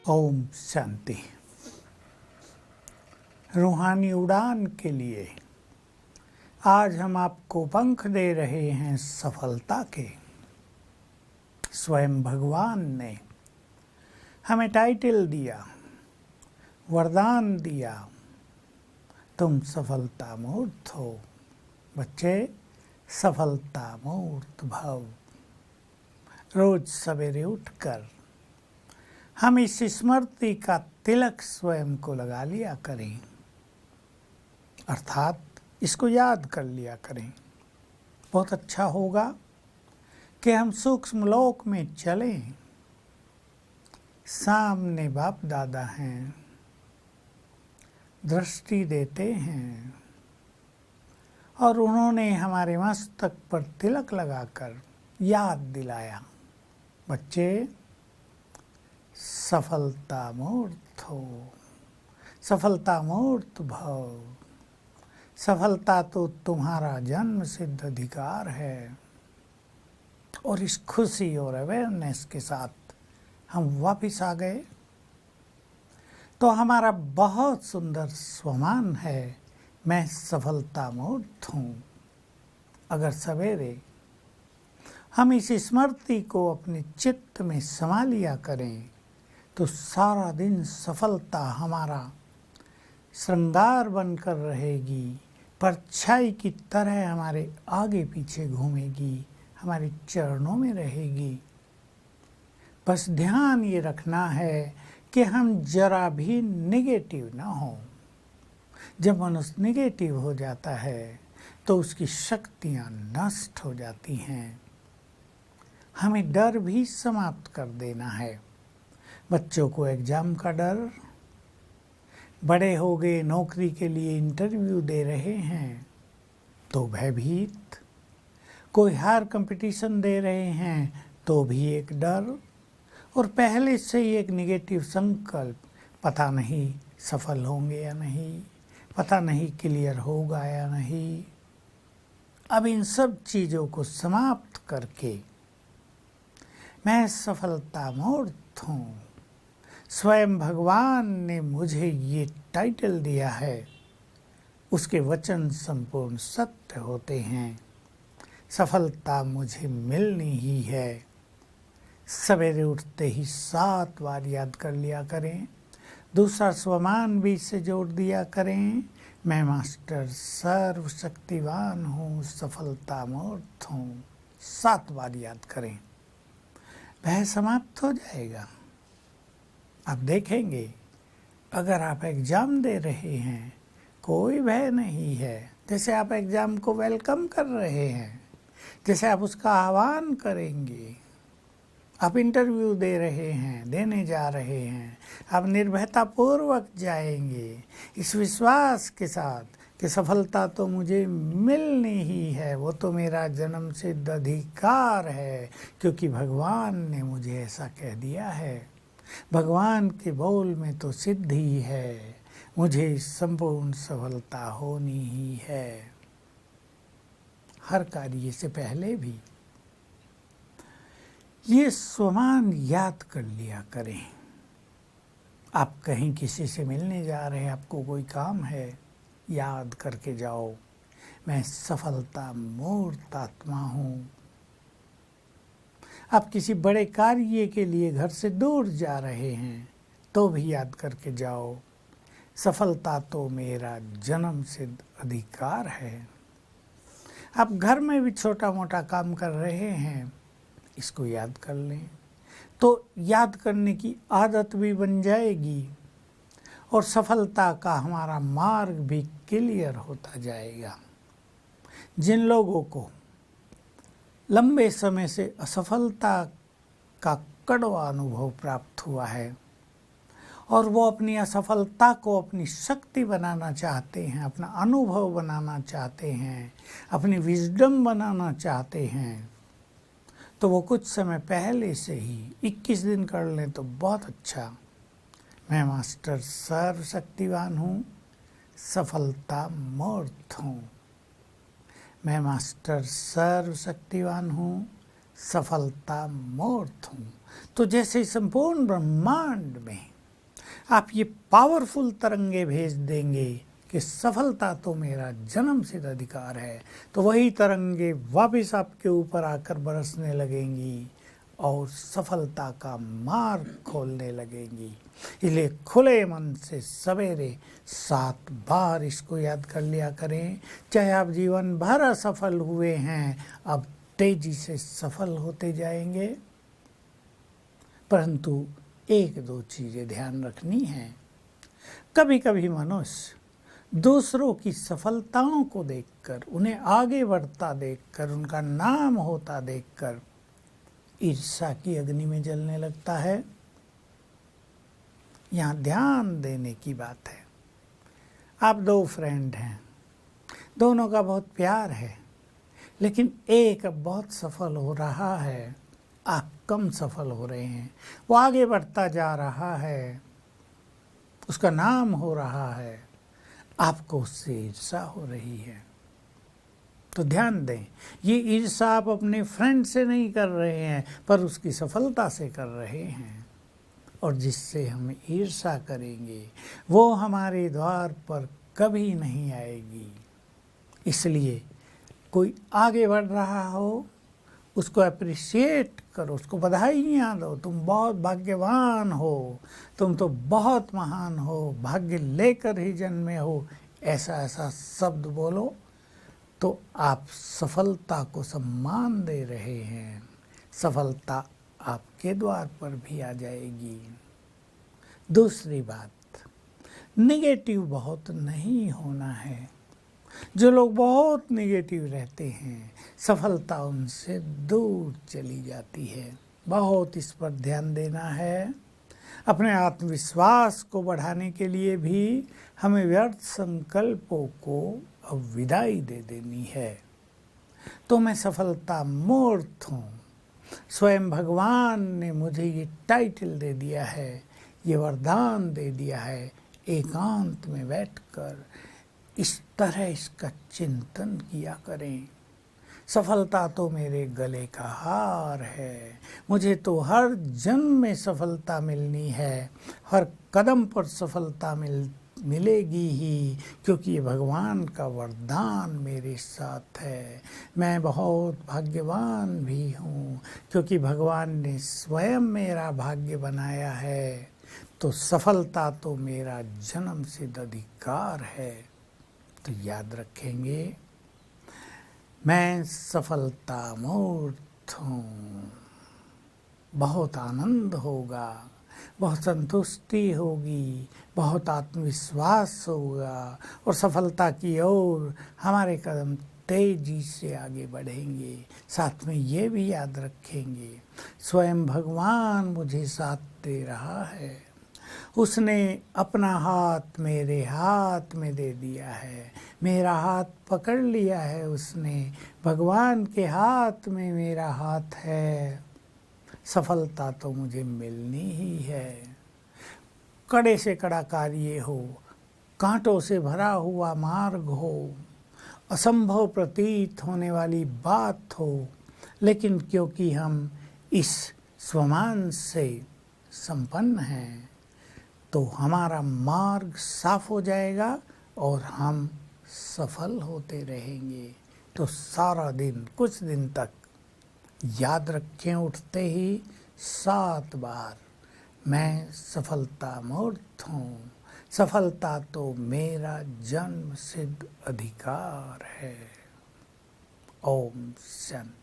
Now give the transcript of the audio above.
ओम शांति। रूहानी उड़ान के लिए आज हम आपको पंख दे रहे हैं सफलता के। स्वयं भगवान ने हमें टाइटल दिया, वरदान दिया, तुम सफलता मूर्त हो। बच्चे, सफलता मूर्त भव। रोज सवेरे उठकर हम इस स्मृति का तिलक स्वयं को लगा लिया करें, अर्थात इसको याद कर लिया करें। बहुत अच्छा होगा कि हम सूक्ष्म लोक में चलें। सामने बाप दादा हैं, दृष्टि देते हैं और उन्होंने हमारे मस्तक पर तिलक लगाकर याद दिलाया, बच्चे सफलता मूर्त हो, सफलता मूर्त भव। सफलता तो तुम्हारा जन्म सिद्ध अधिकार है। और इस खुशी और अवेयरनेस के साथ हम वापिस आ गए तो हमारा बहुत सुंदर स्वमान है, मैं सफलता मूर्त हूँ। अगर सवेरे हम इस स्मृति को अपने चित्त में समा लिया करें तो सारा दिन सफलता हमारा श्रृंगार बनकर रहेगी, परछाई की तरह हमारे आगे पीछे घूमेगी, हमारे चरणों में रहेगी। बस ध्यान ये रखना है कि हम जरा भी नेगेटिव ना हो। जब मनुष्य नेगेटिव हो जाता है तो उसकी शक्तियाँ नष्ट हो जाती हैं। हमें डर भी समाप्त कर देना है। बच्चों को एग्जाम का डर, बड़े हो गए नौकरी के लिए इंटरव्यू दे रहे हैं तो भयभीत, कोई हार कंपटीशन दे रहे हैं तो भी एक डर, और पहले से ही एक नेगेटिव संकल्प, पता नहीं सफल होंगे या नहीं, पता नहीं क्लियर होगा या नहीं। अब इन सब चीज़ों को समाप्त करके मैं सफलता मूर्त हूँ। स्वयं भगवान ने मुझे ये टाइटल दिया है, उसके वचन संपूर्ण सत्य होते हैं। सफलता मुझे मिलनी ही है। सवेरे उठते ही 7 बार याद कर लिया करें। दूसरा स्वमान भी इससे जोड़ दिया करें, मैं मास्टर सर्वशक्तिवान हूँ, सफलता मूर्त हूँ। 7 बार याद करें, भय समाप्त हो जाएगा। आप देखेंगे अगर आप एग्ज़ाम दे रहे हैं कोई भय नहीं है। जैसे आप एग्ज़ाम को वेलकम कर रहे हैं, जैसे आप उसका आह्वान करेंगे। आप इंटरव्यू दे रहे हैं, देने जा रहे हैं, आप निर्भयतापूर्वक जाएंगे इस विश्वास के साथ कि सफलता तो मुझे मिलनी ही है, वो तो मेरा जन्म सिद्ध अधिकार है, क्योंकि भगवान ने मुझे ऐसा कह दिया है। भगवान के बोल में तो सिद्धि है, मुझे संपूर्ण सफलता होनी ही है। हर कार्य से पहले भी ये स्वमान याद कर लिया करें। आप कहीं किसी से मिलने जा रहे हैं, आपको कोई काम है, याद करके जाओ, मैं सफलता मूर्त आत्मा हूँ। आप किसी बड़े कार्य के लिए घर से दूर जा रहे हैं तो भी याद करके जाओ, सफलता तो मेरा जन्म सिद्ध अधिकार है। आप घर में भी छोटा मोटा काम कर रहे हैं, इसको याद कर लें तो याद करने की आदत भी बन जाएगी और सफलता का हमारा मार्ग भी क्लियर होता जाएगा। जिन लोगों को लंबे समय से असफलता का कड़वा अनुभव प्राप्त हुआ है और वो अपनी असफलता को अपनी शक्ति बनाना चाहते हैं, अपना अनुभव बनाना चाहते हैं, अपनी विजडम बनाना चाहते हैं, तो वो कुछ समय पहले से ही 21 दिन कर लें तो बहुत अच्छा। मैं मास्टर सर्वशक्तिवान हूँ, सफलता मूर्त हूँ। मैं मास्टर सर्वशक्तिवान हूँ, सफलता मूर्त हूँ। तो जैसे संपूर्ण ब्रह्मांड में आप ये पावरफुल तरंगे भेज देंगे कि सफलता तो मेरा जन्म सिद्ध अधिकार है, तो वही तरंगे वापस आपके ऊपर आकर बरसने लगेंगी और सफलता का मार्ग खोलने लगेंगी। इसलिए खुले मन से सवेरे 7 बार इसको याद कर लिया करें। चाहे आप जीवन भर असफल हुए हैं, अब तेजी से सफल होते जाएंगे। परंतु 1-2 चीज़ें ध्यान रखनी हैं। कभी कभी मनुष्य दूसरों की सफलताओं को देखकर, उन्हें आगे बढ़ता देखकर, उनका नाम होता देखकर ईर्ष्या की अग्नि में जलने लगता है। यहाँ ध्यान देने की बात है। आप 2 फ्रेंड हैं, दोनों का बहुत प्यार है, लेकिन एक अब बहुत सफल हो रहा है, आप कम सफल हो रहे हैं। वो आगे बढ़ता जा रहा है, उसका नाम हो रहा है, आपको उससे ईर्ष्या हो रही है। तो ध्यान दें, ये ईर्ष्या आप अपने फ्रेंड से नहीं कर रहे हैं, पर उसकी सफलता से कर रहे हैं। और जिससे हम ईर्ष्या करेंगे वो हमारे द्वार पर कभी नहीं आएगी। इसलिए कोई आगे बढ़ रहा हो, उसको अप्रिशिएट करो, उसको बधाइयाँ दो, तुम बहुत भाग्यवान हो, तुम तो बहुत महान हो, भाग्य लेकर ही जन्मे हो, ऐसा ऐसा शब्द बोलो, तो आप सफलता को सम्मान दे रहे हैं। सफलता आपके द्वार पर भी आ जाएगी। दूसरी बात, नेगेटिव बहुत नहीं होना है। जो लोग बहुत नेगेटिव रहते हैं, सफलता उनसे दूर चली जाती है। बहुत इस पर ध्यान देना है। अपने आत्मविश्वास को बढ़ाने के लिए भी हमें व्यर्थ संकल्पों को अब विदाई दे देनी है। तो मैं सफलता मूर्त हूँ। स्वयं भगवान ने मुझे ये टाइटल दे दिया है, ये वरदान दे दिया है। एकांत में बैठकर इस तरह इसका चिंतन किया करें। सफलता तो मेरे गले का हार है, मुझे तो हर जन्म में सफलता मिलनी है, हर कदम पर सफलता मिलेगी ही, क्योंकि ये भगवान का वरदान मेरे साथ है। मैं बहुत भाग्यवान भी हूँ, क्योंकि भगवान ने स्वयं मेरा भाग्य बनाया है। तो सफलता तो मेरा जन्म सिद्ध अधिकार है। तो याद रखेंगे, मैं सफलता मूर्त हूँ। बहुत आनंद होगा, बहुत संतुष्टि होगी, बहुत आत्मविश्वास होगा, और सफलता की ओर हमारे कदम तेजी से आगे बढ़ेंगे। साथ में ये भी याद रखेंगे, स्वयं भगवान मुझे साथ दे रहा है। उसने अपना हाथ मेरे हाथ में दे दिया है, मेरा हाथ पकड़ लिया है उसने। भगवान के हाथ में मेरा हाथ है। सफलता तो मुझे मिलनी ही है। कड़े से कड़ा कार्य हो, कांटों से भरा हुआ मार्ग हो, असंभव प्रतीत होने वाली बात हो, लेकिन क्योंकि हम इस स्वमान से संपन्न हैं, तो हमारा मार्ग साफ हो जाएगा और हम सफल होते रहेंगे। तो सारा दिन, कुछ दिन तक याद रखें, उठते ही 7 बार, मैं सफलता मूर्त हूँ। सफलता तो मेरा जन्म सिद्ध अधिकार है। ओम शांति।